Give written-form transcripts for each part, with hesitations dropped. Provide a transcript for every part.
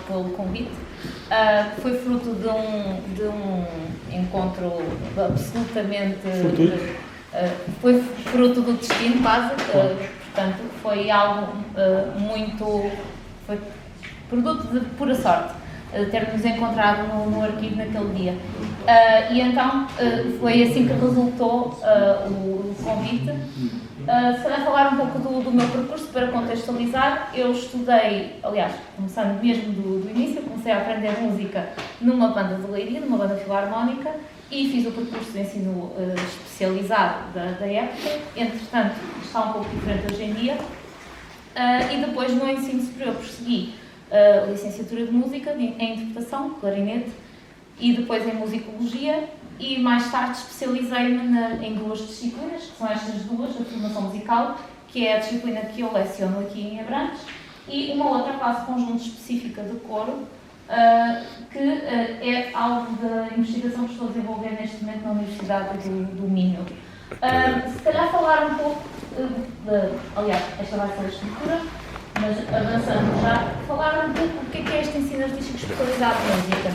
pelo convite. Foi fruto de um encontro absolutamente... foi fruto do destino, quase. Portanto, foi algo muito... Foi produto de pura sorte ter-nos encontrado no arquivo naquele dia. E então foi assim que resultou o convite. Se calhar falar um pouco do meu percurso para contextualizar. Eu estudei, aliás, começando mesmo do início, comecei a aprender música numa banda de Leiria, numa banda filarmónica, e fiz o percurso de ensino especializado da época. Entretanto, está um pouco diferente hoje em dia. E depois no ensino superior prossegui licenciatura de música em interpretação, clarinete, e depois em musicologia, e mais tarde especializei-me em duas disciplinas, que são estas duas, a formação musical, que é a disciplina que eu leciono aqui em Abrantes, e uma outra classe conjunto específica de coro, que é algo da investigação que estou a desenvolver neste momento na Universidade do Minho. Se calhar falar um pouco, aliás, esta vai ser a estrutura, mas avançando já, falar um pouco do que é este ensino artístico especializado em música.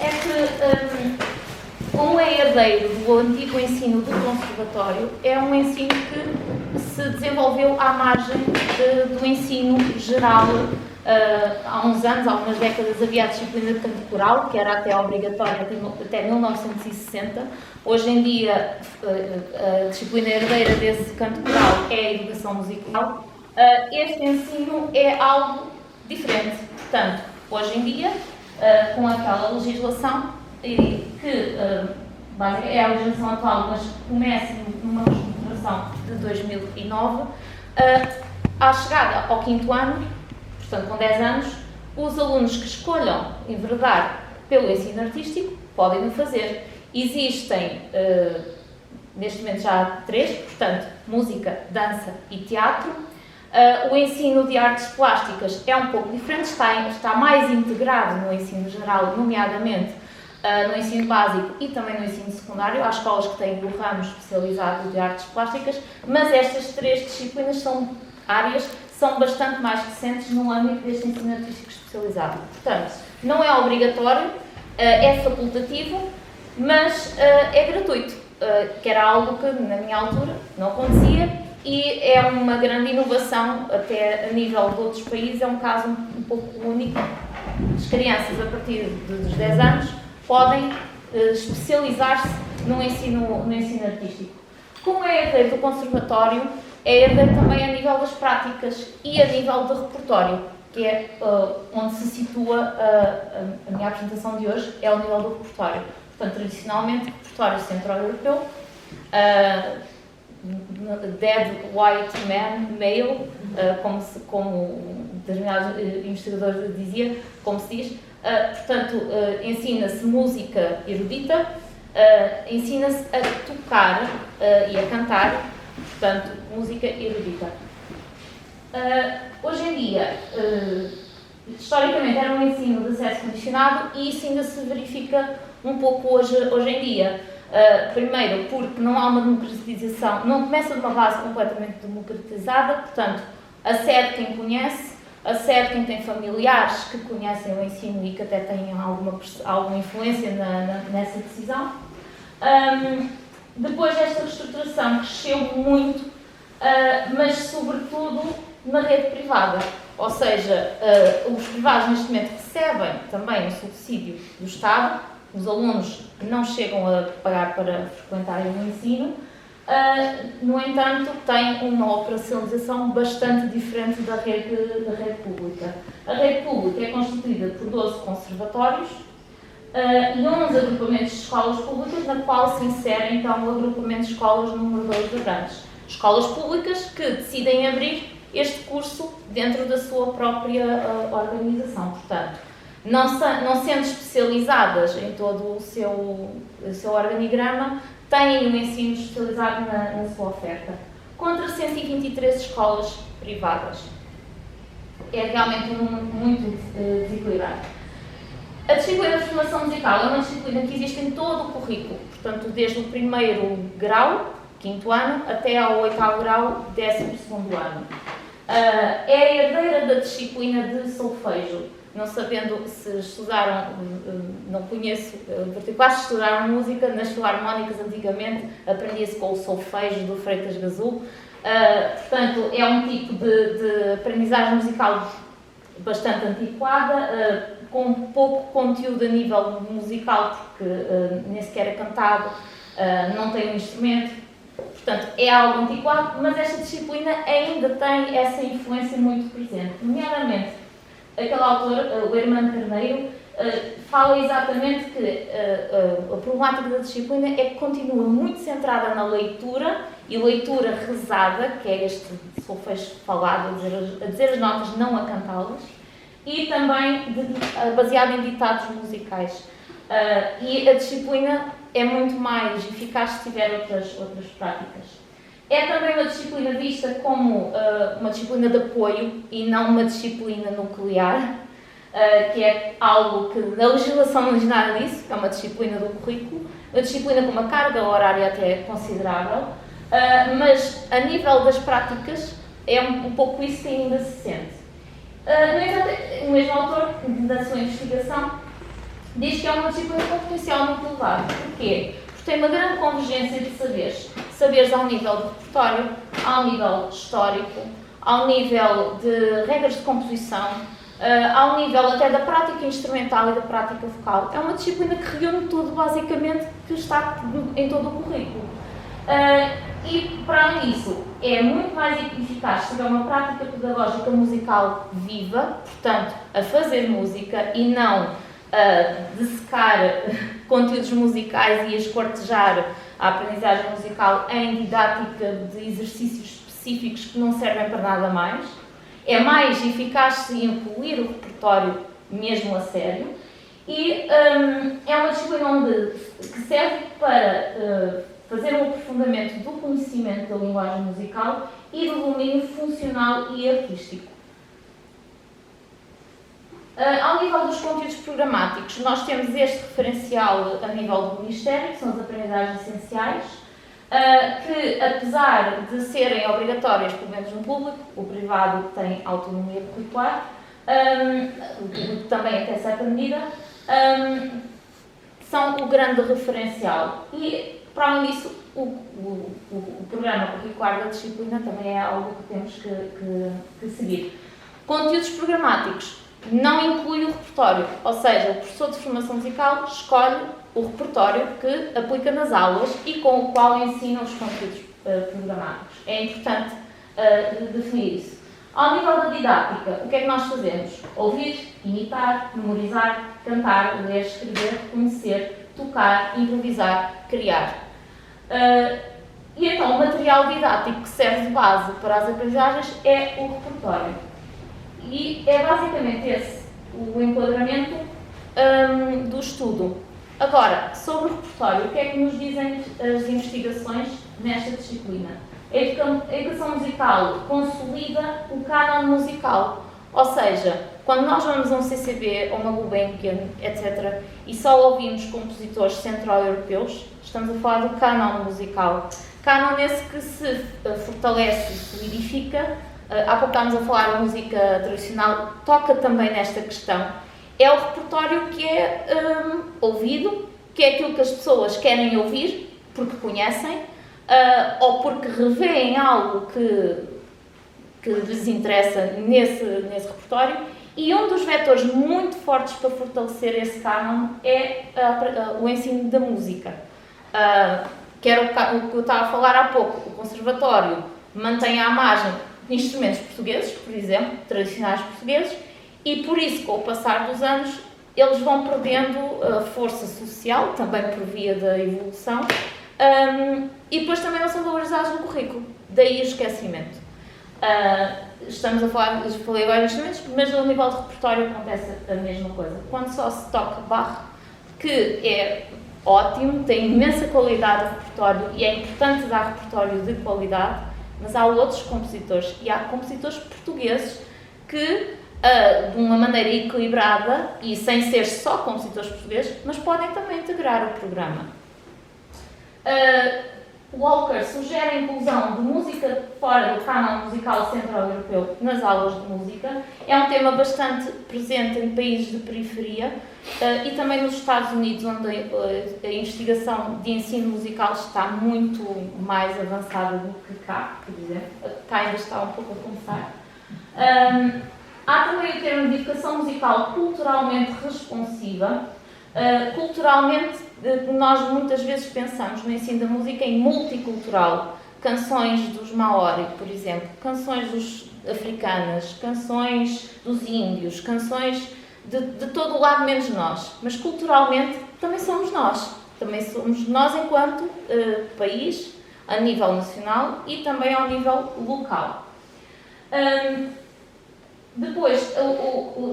É que, como é herdeiro do antigo ensino do conservatório, é um ensino que se desenvolveu à margem do ensino geral. Há uns anos, há umas décadas, havia a disciplina de canto coral, que era até obrigatória até 1960. Hoje em dia, a disciplina herdeira desse canto coral é a educação musical. Este ensino é algo diferente. Portanto, hoje em dia, com aquela legislação, que é a legislação atual, mas começa numa reestruturação de 2009, à chegada ao 5º ano, portanto com 10 anos, os alunos que escolham enveredar pelo ensino artístico podem o fazer. Existem, neste momento já há 3, portanto, música, dança e teatro. O ensino de artes plásticas é um pouco diferente, está mais integrado no ensino geral, nomeadamente no ensino básico e também no ensino secundário. Há escolas que têm o ramo especializado de artes plásticas, mas estas 3 disciplinas são bastante mais recentes no âmbito deste ensino artístico especializado. Portanto, não é obrigatório, é facultativo, mas é gratuito, que era algo que na minha altura não acontecia. E é uma grande inovação, até a nível de outros países, é um caso um pouco único. As crianças, a partir dos 10 anos, podem especializar-se no ensino artístico. Como é herdeiro do conservatório, é herdeiro também a nível das práticas e a nível de repertório, que é onde se situa a minha apresentação de hoje, é o nível do repertório. Portanto, tradicionalmente, repertório centro-europeu, dead white man, male, como determinados investigadores diziam, como se diz. Portanto, ensina-se música erudita, ensina-se a tocar e a cantar, portanto, música erudita. Hoje em dia, historicamente era um ensino de acesso condicionado e isso ainda se verifica um pouco hoje em dia. Primeiro, porque não há uma democratização, não começa de uma base completamente democratizada, portanto, acede quem conhece, acede quem tem familiares que conhecem o ensino e que até têm alguma influência nessa decisão. Depois desta reestruturação cresceu muito, mas sobretudo na rede privada, ou seja, os privados neste momento recebem também o subsídio do Estado. Os alunos não chegam a pagar para frequentarem o ensino, no entanto, têm uma operacionalização bastante diferente da rede pública. A rede pública é constituída por 12 conservatórios e 11 agrupamentos de escolas públicas, na qual se insere então o agrupamento de escolas número 2 de Abrantes. Escolas públicas que decidem abrir este curso dentro da sua própria organização, portanto. Não sendo especializadas em todo o seu organigrama, têm um ensino especializado na sua oferta. Contra 123 escolas privadas. É realmente um número muito desequilibrado. A disciplina de formação musical é uma disciplina que existe em todo o currículo, portanto, desde o 1º grau, 5º ano, até ao 8º grau, 12º ano. é a herdeira da disciplina de solfejo. Não sabendo se estudaram, não conheço em particular, se estudaram música, nas filarmónicas antigamente aprendia-se com o solfejo do Freitas Gazul. Portanto, é um tipo de aprendizagem musical bastante antiquada, com pouco conteúdo a nível musical, porque nem sequer é cantado, não tem um instrumento, portanto é algo antiquado, mas esta disciplina ainda tem essa influência muito presente. Nomeadamente, aquele autor, o Hermano Carneiro, fala exatamente que a problemática da disciplina é que continua muito centrada na leitura, e leitura rezada, que é este solfejo falado, a dizer as notas, não a cantá-las, e também baseado em ditados musicais. E a disciplina é muito mais eficaz se tiver outras práticas. É também uma disciplina vista como uma disciplina de apoio e não uma disciplina nuclear, que é algo que na legislação não diz nada disso, que é uma disciplina do currículo, uma disciplina com uma carga horária até considerável, mas a nível das práticas é um pouco isso que ainda se sente. No entanto, o mesmo autor, da sua investigação, diz que é uma disciplina com potencial muito elevado. Porquê? Porque tem uma grande convergência de saberes. Saberes ao nível do repertório, ao nível histórico, ao nível de regras de composição, ao nível até da prática instrumental e da prática vocal. É uma disciplina que reúne tudo, basicamente, que está em todo o currículo. E, para além disso, é muito mais eficaz se tiver uma prática pedagógica musical viva, portanto, a fazer música e não a dissecar conteúdos musicais e a esquartejar a aprendizagem musical em didática de exercícios específicos que não servem para nada mais. É mais eficaz se incluir o repertório mesmo a sério. E é uma disciplina que serve para fazer um aprofundamento do conhecimento da linguagem musical e do domínio funcional e artístico. Ao nível dos conteúdos programáticos, nós temos este referencial a nível do Ministério, que são as aprendizagens essenciais, que, apesar de serem obrigatórias, pelo menos no público, o privado tem autonomia curricular, o público também até certa medida, são o grande referencial. E, para além disso, o programa curricular da disciplina também é algo que temos que seguir. Conteúdos programáticos não inclui o repertório, ou seja, o professor de formação musical escolhe o repertório que aplica nas aulas e com o qual ensina os conteúdos programáticos. É importante definir isso. Ao nível da didática, o que é que nós fazemos? Ouvir, imitar, memorizar, cantar, ler, escrever, reconhecer, tocar, improvisar, criar. E então o material didático que serve de base para as aprendizagens é o repertório. E é basicamente esse o enquadramento do estudo. Agora, sobre o repertório, o que é que nos dizem as investigações nesta disciplina? A educação musical consolida o cânon musical, ou seja, quando nós vamos a um CCB ou uma Gulbenkian, etc., e só ouvimos compositores centro-europeus, estamos a falar do cânon musical. Cânon esse que se fortalece e solidifica. Há pouco estávamos a falar da música tradicional, toca também nesta questão. É o repertório que é ouvido, que é aquilo que as pessoas querem ouvir, porque conhecem, ou porque revêem algo que lhes interessa nesse repertório. E um dos vetores muito fortes para fortalecer esse cânon é o ensino da música. Que era o que eu estava a falar há pouco. O conservatório mantém à margem instrumentos portugueses, por exemplo, tradicionais portugueses, e por isso, com o passar dos anos, eles vão perdendo força social, também por via da evolução, e depois também não são valorizados no currículo, daí o esquecimento. Estamos a falar, eu falei agora de instrumentos, mas ao nível de repertório acontece a mesma coisa. Quando só se toca Bach, que é ótimo, tem imensa qualidade de repertório e é importante dar repertório de qualidade, mas há outros compositores, e há compositores portugueses que, de uma maneira equilibrada, e sem ser só compositores portugueses, mas podem também integrar o programa. Walker sugere a inclusão de música fora do cânon musical centro-europeu nas aulas de música. É um tema bastante presente em países de periferia e também nos Estados Unidos, onde a investigação de ensino musical está muito mais avançada do que cá, por exemplo. Cá ainda está um pouco a começar. Há também o termo de educação musical culturalmente responsiva. Culturalmente, nós muitas vezes pensamos no ensino da música em multicultural. Canções dos Maori, por exemplo, canções dos africanas, canções dos índios, canções de todo o lado menos nós. Mas culturalmente também somos nós. Também somos nós enquanto país, a nível nacional e também ao nível local. Depois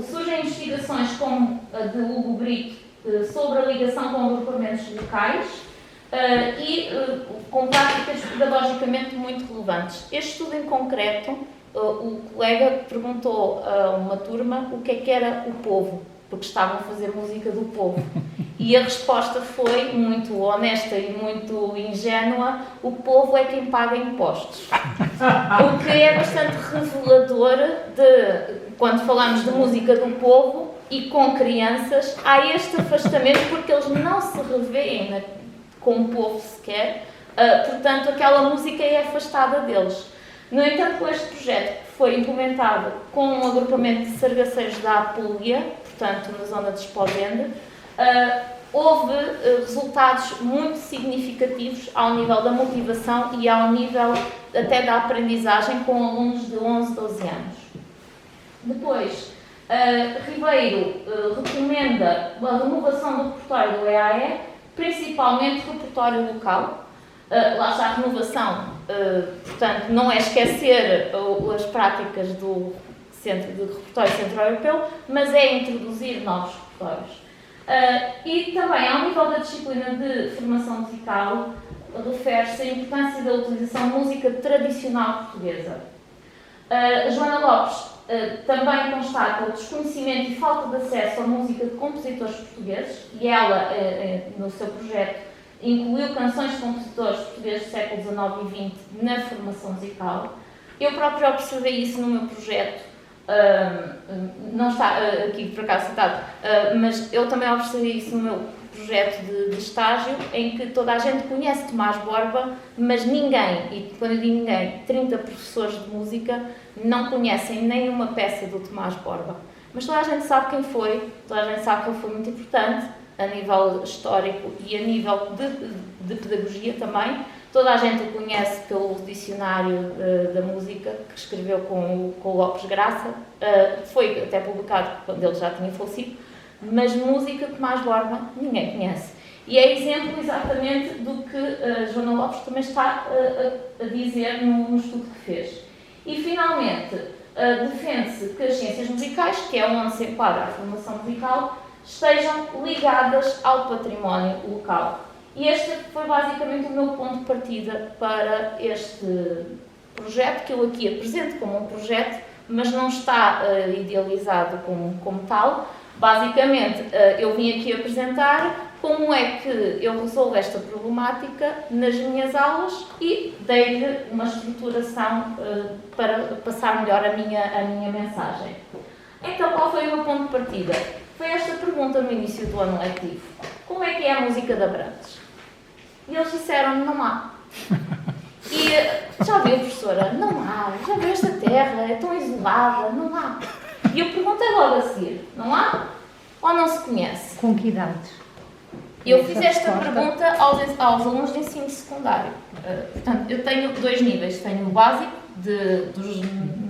surgem investigações como a de Hugo Brick sobre a ligação com agrupamentos locais e com práticas pedagogicamente muito relevantes. Este estudo em concreto, o colega perguntou a uma turma o que era o povo, porque estavam a fazer música do povo. E a resposta foi muito honesta e muito ingênua: o povo é quem paga impostos. O que é bastante revelador de, quando falamos de música do povo e com crianças, há este afastamento porque eles não se revêem como povo sequer, portanto aquela música é afastada deles. No entanto, com este projeto que foi implementado com um agrupamento de sargaceiros da Apulia, portanto na zona de Esposende, houve resultados muito significativos ao nível da motivação e ao nível até da aprendizagem com alunos de 11, 12 anos. Depois, Ribeiro recomenda a renovação do repertório do EAE, principalmente repertório local. Lá está a renovação, portanto, não é esquecer as práticas do Centro de Repertório Centro-Europeu, mas é introduzir novos repertórios. E também, ao nível da disciplina de formação musical, refere-se à importância da utilização de música tradicional portuguesa. Joana Lopes também constata o desconhecimento e falta de acesso à música de compositores portugueses, e ela, no seu projeto, incluiu canções de compositores portugueses do século XIX e XX na formação musical. Eu própria observei isso no meu projeto, não está aqui por acaso citado, mas eu também observei isso no meu projeto de estágio, em que toda a gente conhece Tomás Borba, mas ninguém, e quando eu digo ninguém, 30 professores de música não conhecem nenhuma peça do Tomás Borba. Mas toda a gente sabe quem foi, toda a gente sabe que ele foi muito importante a nível histórico e a nível de pedagogia também. Toda a gente o conhece pelo dicionário da música que escreveu com o Lopes Graça, foi até publicado quando ele já tinha falecido, mas música Tomás Borba ninguém conhece. E é exemplo exatamente do que Joana Lopes também está a dizer no estudo que fez. E finalmente, defende-se que as ciências musicais, que é onde se enquadra a formação musical, estejam ligadas ao património local. E este foi basicamente o meu ponto de partida para este projeto, que eu aqui apresento como um projeto, mas não está idealizado como tal. Basicamente, eu vim aqui apresentar como é que eu resolvo esta problemática nas minhas aulas e dei-lhe uma estruturação para passar melhor a minha mensagem. Então, qual foi o meu ponto de partida? Foi esta pergunta no início do ano letivo: como é que é a música de Abrantes? E eles disseram-me: não há. E já viu, professora? Não há. Já viu esta terra? É tão isolada. Não há. E eu perguntei logo a seguir: não há? Ou não se conhece? Com que idades? Eu fiz esta pergunta aos alunos de ensino secundário. Portanto, eu tenho 2 níveis. Tenho o básico, dos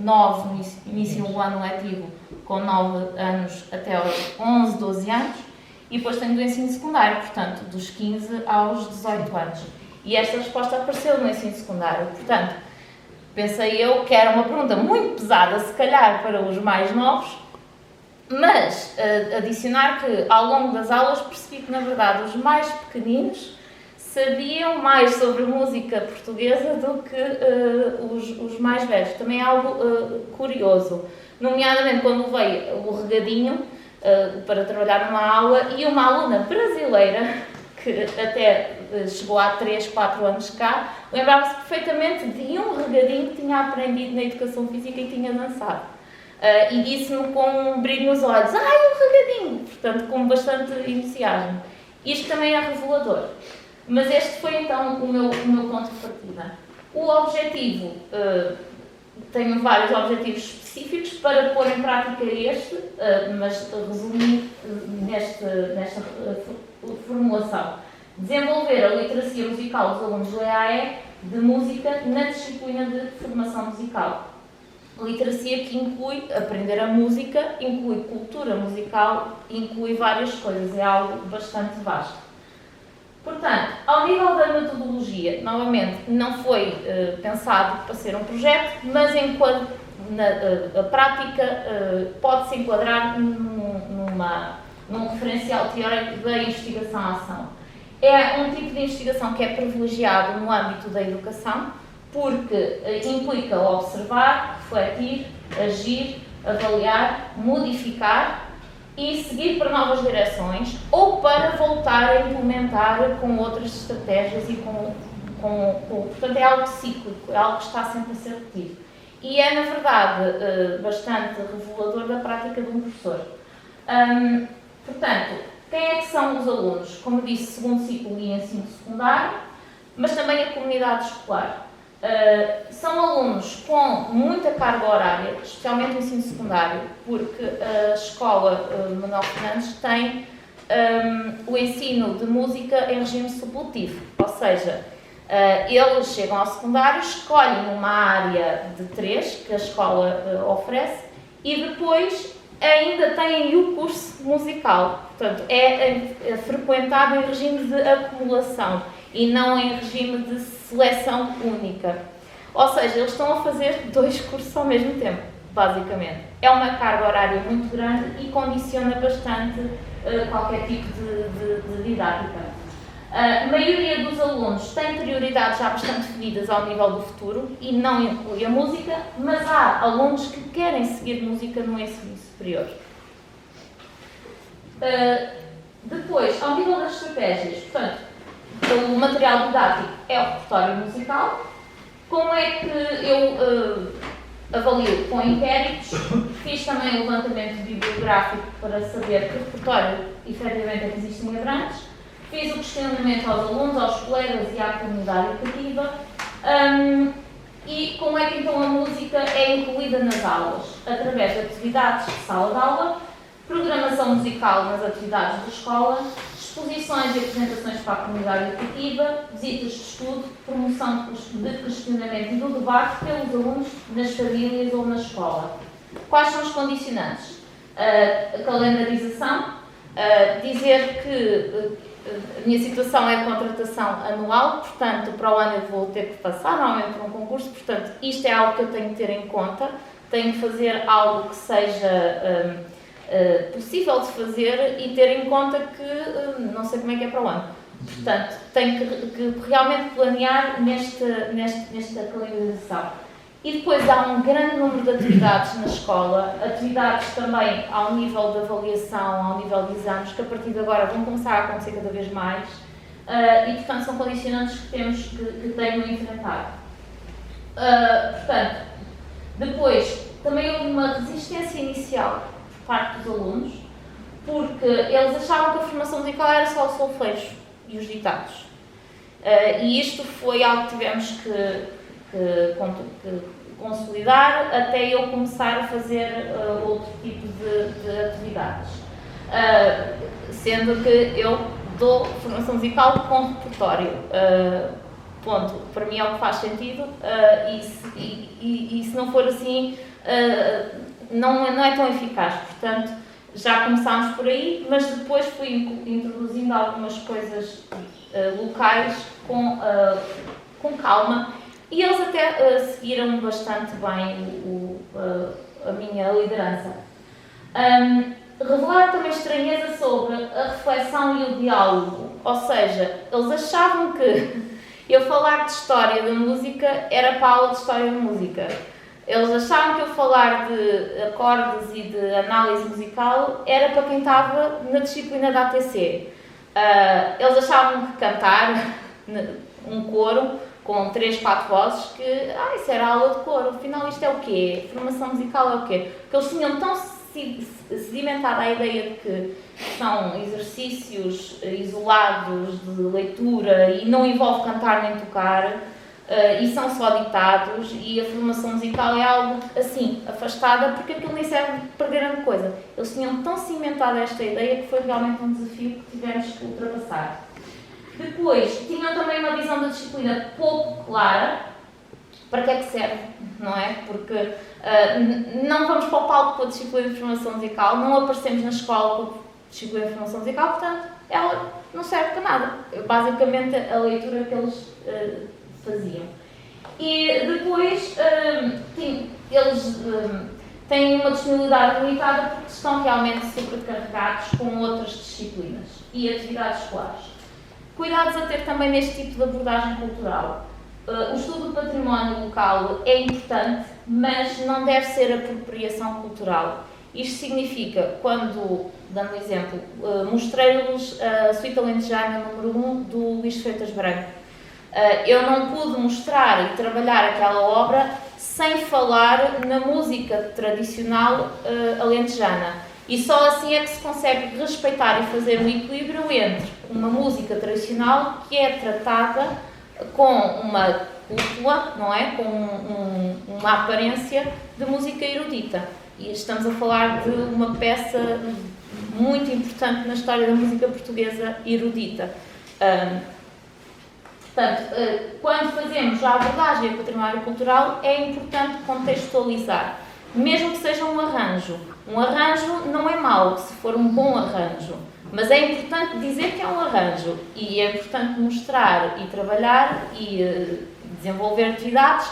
9, início do ano letivo, com 9 anos até aos 11, 12 anos. E depois tenho do ensino secundário, portanto, dos 15 aos 18 anos. E esta resposta apareceu no ensino secundário. Portanto, pensei eu que era uma pergunta muito pesada, se calhar, para os mais novos, mas adicionar que, ao longo das aulas, percebi que, na verdade, os mais pequeninos sabiam mais sobre música portuguesa do que os mais velhos. Também é algo curioso, nomeadamente quando veio o regadinho para trabalhar numa aula, e uma aluna brasileira, que até chegou há 3, 4 anos cá, lembrava-se perfeitamente de um regadinho que tinha aprendido na educação física e tinha dançado. E disse-me com um brilho nos olhos, um regadinho, portanto com bastante entusiasmo. Isto também é revelador. Mas este foi então o meu ponto de partida. O objetivo, tenho vários objetivos específicos para pôr em prática este, mas resumir nesta formulação. Desenvolver a literacia musical dos alunos do EAE de música na disciplina de formação musical. Literacia que inclui aprender a música, inclui cultura musical, inclui várias coisas, é algo bastante vasto. Portanto, ao nível da metodologia, novamente, não foi pensado para ser um projeto, mas a prática pode-se enquadrar num referencial teórico da investigação-ação. É um tipo de investigação que é privilegiado no âmbito da educação, porque implica observar, refletir, agir, avaliar, modificar e seguir para novas direções ou para voltar a implementar com outras estratégias e portanto é algo cíclico, é algo que está sempre a ser repetido. E é, na verdade, bastante revelador da prática de um professor. Portanto, quem é que são os alunos? Como disse, segundo ciclo e ensino secundário, mas também a comunidade escolar. São alunos com muita carga horária, especialmente o ensino secundário, porque a escola Manuel Fernandes tem o ensino de música em regime supletivo, ou seja, eles chegam ao secundário, escolhem uma área de 3 que a escola oferece e depois ainda têm o curso musical, portanto é frequentado em regime de acumulação e não em regime de seleção única. Ou seja, eles estão a fazer 2 cursos ao mesmo tempo, basicamente. É uma carga horária muito grande e condiciona bastante qualquer tipo de didática. A maioria dos alunos tem prioridades já bastante definidas ao nível do futuro e não inclui a música, mas há alunos que querem seguir música no ensino superior. Depois, ao nível das estratégias, portanto, o material didático é o repertório musical. Como é que eu avalio? Com inquéritos, fiz também o levantamento bibliográfico para saber que repertório efetivamente é que existe em Abrantes, fiz o questionamento aos alunos, aos colegas e à comunidade educativa, e como é que então a música é incluída nas aulas? Através de atividades de sala de aula, programação musical nas atividades da escola, exposições e apresentações para a comunidade educativa, visitas de estudo, promoção de questionamento e do debate pelos alunos nas famílias ou na escola. Quais são os condicionantes? A calendarização, dizer que a minha situação é a contratação anual, portanto, para o ano eu vou ter que passar normalmente por um concurso, portanto, isto é algo que eu tenho que ter em conta, tenho que fazer algo que seja possível de fazer e ter em conta que não sei como é que é para o ano. Portanto, tenho que realmente planear nesta calendarização. E depois há um grande número de atividades na escola, atividades também ao nível de avaliação, ao nível de exames, que a partir de agora vão começar a acontecer cada vez mais e, portanto, são condicionantes que tenho de enfrentar. Portanto, depois, também houve uma resistência inicial por parte dos alunos, porque eles achavam que a formação musical era só o solfejo e os ditados. E isto foi algo que tivemos que consolidar até eu começar a fazer outro tipo de atividades. Sendo que eu dou formação musical com repertório. Ponto. Para mim é o que faz sentido e se não for assim, não é tão eficaz. Portanto, já começámos por aí, mas depois fui introduzindo algumas coisas locais com calma. E eles até seguiram bastante bem a minha liderança. Revelar também estranheza sobre a reflexão e o diálogo. Ou seja, eles achavam que eu falar de história da música era para a aula de história da música. Eles achavam que eu falar de acordes e de análise musical era para quem estava na disciplina da ATC. Eles achavam que cantar um coro com 3, 4 vozes, que isso era aula de coro, afinal isto é o quê? Formação musical é o quê? Porque eles tinham tão sedimentada a ideia de que são exercícios isolados de leitura e não envolve cantar nem tocar, e são só ditados, e a formação musical é algo assim, afastada, porque aquilo nem serve para grande coisa. Eles tinham tão cimentada esta ideia que foi realmente um desafio que tivemos que ultrapassar. Depois, tinham também uma visão da disciplina pouco clara, para que é que serve, não é? Porque não vamos para o palco com a disciplina de formação musical, não aparecemos na escola com a disciplina de formação musical, portanto, ela não serve para nada. Basicamente, a leitura que eles faziam. E depois, eles têm uma disponibilidade limitada porque estão realmente sobrecarregados com outras disciplinas e atividades escolares. Cuidados a ter também neste tipo de abordagem cultural. O estudo do património local é importante, mas não deve ser apropriação cultural. Isto significa, quando, dando um exemplo, mostrei-vos a Suíte Alentejana número 1 do Luís Freitas Branco. Eu não pude mostrar e trabalhar aquela obra sem falar na música tradicional alentejana. E só assim é que se consegue respeitar e fazer um equilíbrio entre uma música tradicional que é tratada com uma cúpula, não é? Com uma aparência de música erudita. E estamos a falar de uma peça muito importante na história da música portuguesa erudita. Portanto, quando fazemos a abordagem do património cultural, é importante contextualizar, mesmo que seja um arranjo. Um arranjo não é mau, se for um bom arranjo, mas é importante dizer que é um arranjo e é importante mostrar e trabalhar e desenvolver atividades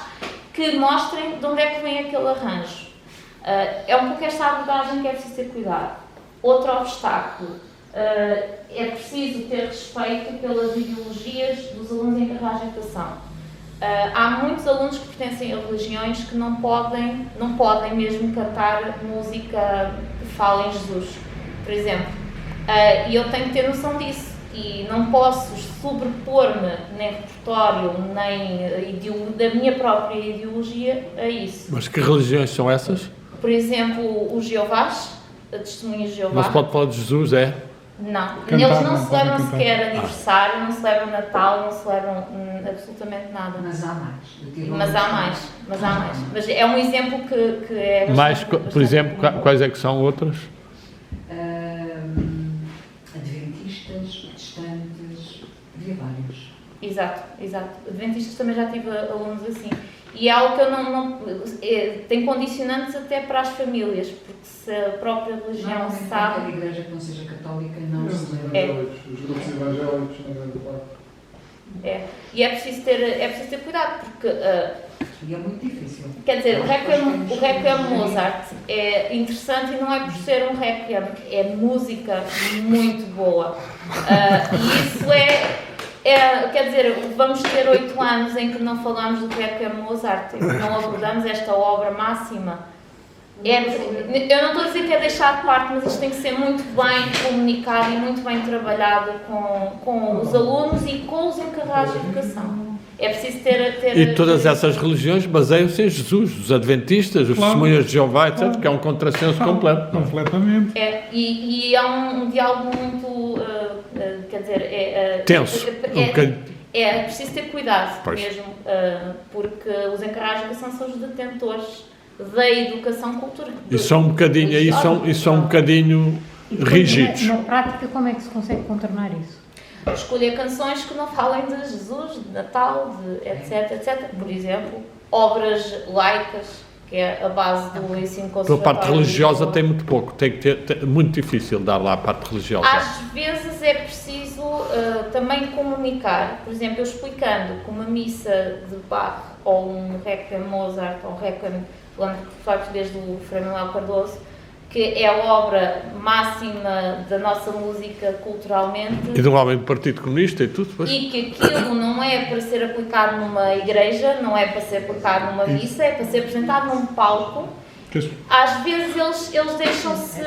que mostrem de onde é que vem aquele arranjo. É um pouco esta abordagem que é preciso ter cuidado. Outro obstáculo, é preciso ter respeito pelas ideologias dos alunos em carreira de educação. Há muitos alunos que pertencem a religiões que não podem mesmo cantar música que fala em Jesus, por exemplo. E eu tenho que ter noção disso e não posso sobrepor-me nem repertório, nem da minha própria ideologia a isso. Mas que religiões são essas? Por exemplo, os Jeovás, a testemunha de Jeová. Não se pode falar de Jesus, é? Não, eles não celebram sequer aniversário, não celebram Natal, não celebram absolutamente nada. Mas há mais. Mas é um exemplo que é bastante, por exemplo, quais é que são outras? Adventistas, protestantes, havia vários. Exato. Adventistas também já tive alunos assim. E é algo que eu tem condicionantes até para as famílias, porque se a própria religião sabe... Não, a igreja que não seja católica não se lembra. Os grupos evangélicos, na grande parte. E é preciso ter cuidado, porque... E é muito difícil. Quer dizer, o Requiem Mozart é interessante e não é por ser um Requiem, é música muito boa. E isso quer dizer, vamos ter 8 anos em que não falamos do Requiem Mozart, em que não abordamos esta obra máxima. Eu não estou a dizer que é deixar de parte, mas isto tem que ser muito bem comunicado e muito bem trabalhado com os alunos e com os encarregados de educação. É preciso ter e todas essas religiões baseiam-se em Jesus, os adventistas, os testemunhas de Jeová, etc., que é um contrassenso completo. Completamente. E é um diálogo muito, quer dizer... tenso. É preciso ter cuidado pois. Mesmo, porque os encarregados de educação são os detentores da educação cultural. E são um bocadinho rígidos. Na prática, como é que se consegue contornar isso? Escolher canções que não falem de Jesus, de Natal, etc. Por exemplo, obras laicas, que é a base do ensino conservatório. Pela parte religiosa tem muito pouco, tem que ter muito difícil dar lá a parte religiosa. Às vezes é preciso também comunicar, por exemplo, eu explicando que uma missa de Bach ou um Requiem Mozart ou um Requiem português do Frei Manuel Cardoso, que é a obra máxima da nossa música culturalmente. E de um homem do Partido Comunista e tudo. Pois. E que aquilo não é para ser aplicado numa igreja, não é para ser aplicado numa missa, é para ser apresentado num palco. Às vezes eles deixam-se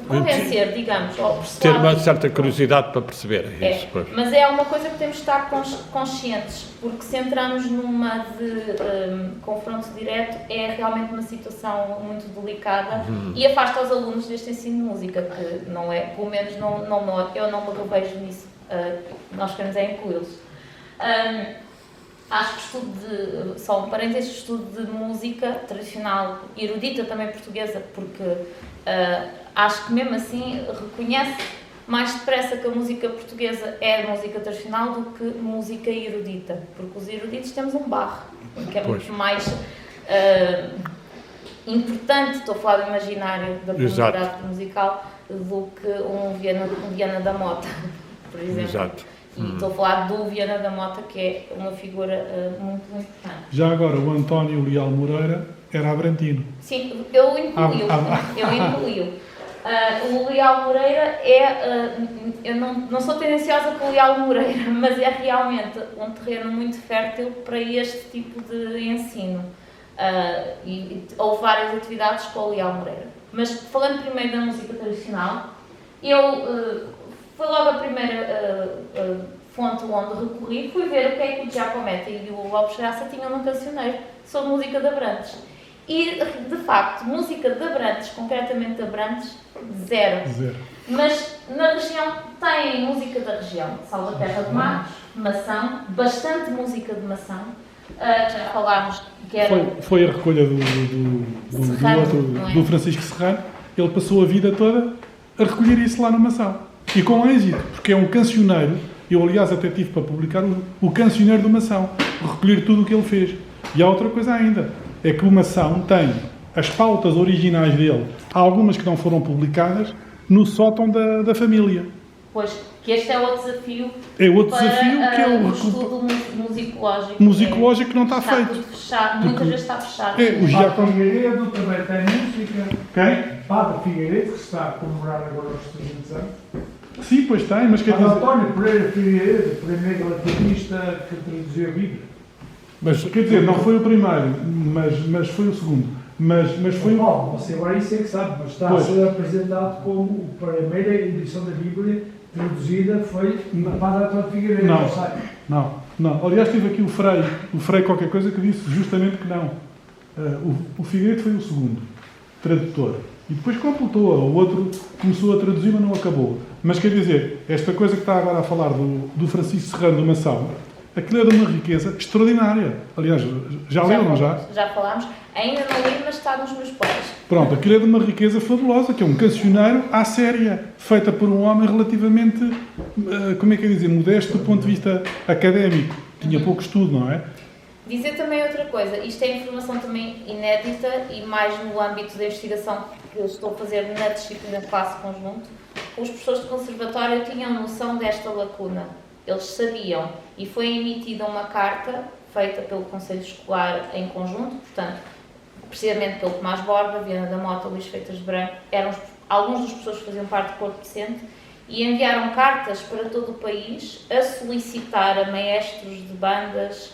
convencer, digamos, ou Ter persuadir. uma certa curiosidade para perceber isso. É, Pois. mas é uma coisa que temos de estar conscientes, porque se entramos numa de confronto direto, é realmente uma situação muito delicada e afasta os alunos deste ensino de música, que não é, pelo menos eu não me revejo nisso. Nós queremos é incluí-los. Acho que só um parênteses, estudo de música tradicional, erudita também portuguesa, porque acho que mesmo assim reconhece mais depressa que a música portuguesa é música tradicional do que música erudita, porque os eruditos temos um barro, que é muito mais importante, estou a falar do imaginário da comunidade musical, do que um Viana da Mota, por exemplo. Exato. E estou a falar do Viana da Mota, que é uma figura muito importante. Já agora, o António Leal Moreira era abrantino. Sim, eu incluí-o. O Leal Moreira eu não sou tendenciosa com o Leal Moreira, mas é realmente um terreno muito fértil para este tipo de ensino. E houve várias atividades com o Leal Moreira. Mas falando primeiro da música tradicional, foi logo a primeira fonte onde recorri, fui ver o que é que o Giacometti e o Lopes Graça tinham no cancioneiro sobre música de Abrantes. E, de facto, música de Abrantes, concretamente de Abrantes, zero. Mas na região tem música da região, Salvaterra de Matos, Mação, bastante música de Mação. Já falámos que era... Foi a recolha do Francisco Serrano. Ele passou a vida toda a recolher isso lá no Mação. E com êxito, porque é um cancioneiro. Eu, aliás, até tive para publicar o cancioneiro do Mação, recolher tudo o que ele fez. E há outra coisa ainda, é que o Mação tem as pautas originais dele, há algumas que não foram publicadas, no sótão da família. Pois, que este é outro desafio. É outro desafio que é o estudo musicológico. Musicológico que não está feito. Está tudo fechado, muitas vezes está fechado. O Padre Figueiredo também tem música. Quem? Padre Figueiredo, que está a comemorar agora os 300 anos. Sim, pois tem, mas quer dizer... António Pereira Figueiredo, primeiro latinista que traduziu a Bíblia. Mas, quer dizer, não foi o primeiro, mas foi o segundo. Mas foi Bom, você agora isso é que sabe, mas está a ser apresentado como a primeira edição da Bíblia traduzida foi na Padre António Figueiredo. Não. Aliás, tive aqui o Frei qualquer coisa que disse justamente que não. O Figueiredo foi o segundo tradutor. E depois completou, o outro começou a traduzir, mas não acabou. Mas quer dizer, esta coisa que está agora a falar do Francisco Serrano do Mação, aquilo é de uma riqueza extraordinária. Aliás, já leu, não já? Já falámos. Ainda não li, mas está nos meus planos. Pronto, aquilo é de uma riqueza fabulosa, que é um cancioneiro à séria, feita por um homem relativamente, como é que é dizer, modesto do ponto de vista académico. Tinha pouco estudo, não é? Dizer também outra coisa, isto é informação também inédita e mais no âmbito da investigação que eu estou a fazer na disciplina de classe conjunto. Os professores de conservatório tinham noção desta lacuna. Eles sabiam e foi emitida uma carta feita pelo Conselho Escolar em conjunto, portanto, precisamente pelo Tomás Borba, Viana da Mota, Luís Freitas de Branco, alguns dos professores que faziam parte do corpo docente, e enviaram cartas para todo o país a solicitar a maestros de bandas,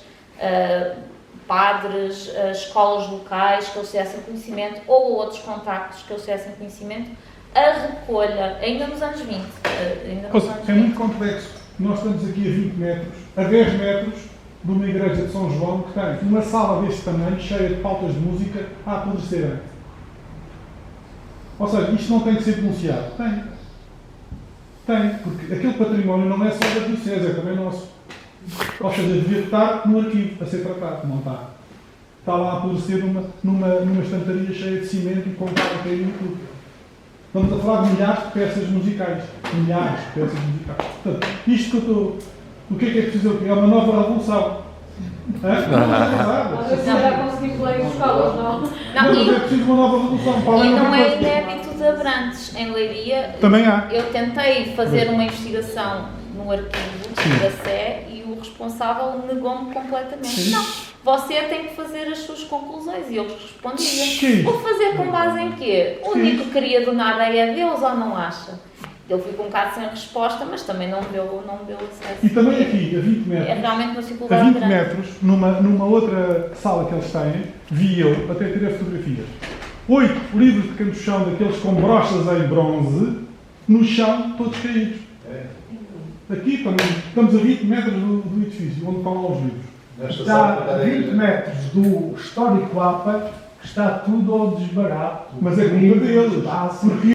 padres, escolas locais que eles tivessem conhecimento ou outros contactos que eles tivessem conhecimento, a recolha, ainda nos anos 20. É muito complexo. Nós estamos aqui a 20 metros, a 10 metros de uma igreja de São João que tem uma sala deste tamanho, cheia de pautas de música, a apodrecer. Ou seja, isto não tem que ser denunciado. Tem, porque aquele património não é só da diocese, é também nosso. Ou seja, devia estar no arquivo, a ser tratado. Não está. Está lá a apodrecer numa estantaria cheia de cimento e com cara a cair em tudo. Estamos a falar de milhares de peças musicais. Milhares de peças musicais. Portanto, isto que eu estou... O que é preciso? É uma nova revolução. Não é verdade. Já conseguimos ler em escolas, não? Mas é preciso uma nova revolução. E não é inédito de Abrantes. Em Leiria, também há. Eu tentei fazer uma investigação no arquivo da Sé e o responsável negou-me completamente. Sim. Não, você tem que fazer as suas conclusões. E eu respondia, vou fazer com base em quê? O único que queria do nada é Deus, ou não acha? Ele ficou um bocado sem resposta, mas também não me deu acesso. E também aqui, a 20 metros. É realmente uma dificuldade a 20 grande. metros, numa outra sala que eles têm, vi eu, até tirei fotografias. 8 livros de canto chão, daqueles com brochas em bronze, no chão, todos caídos. Aqui estamos a 20 metros do edifício, onde estão lá os livros. Está a 20 metros do histórico APA, que está tudo ao desbarato. Mas é culpa deles. Porque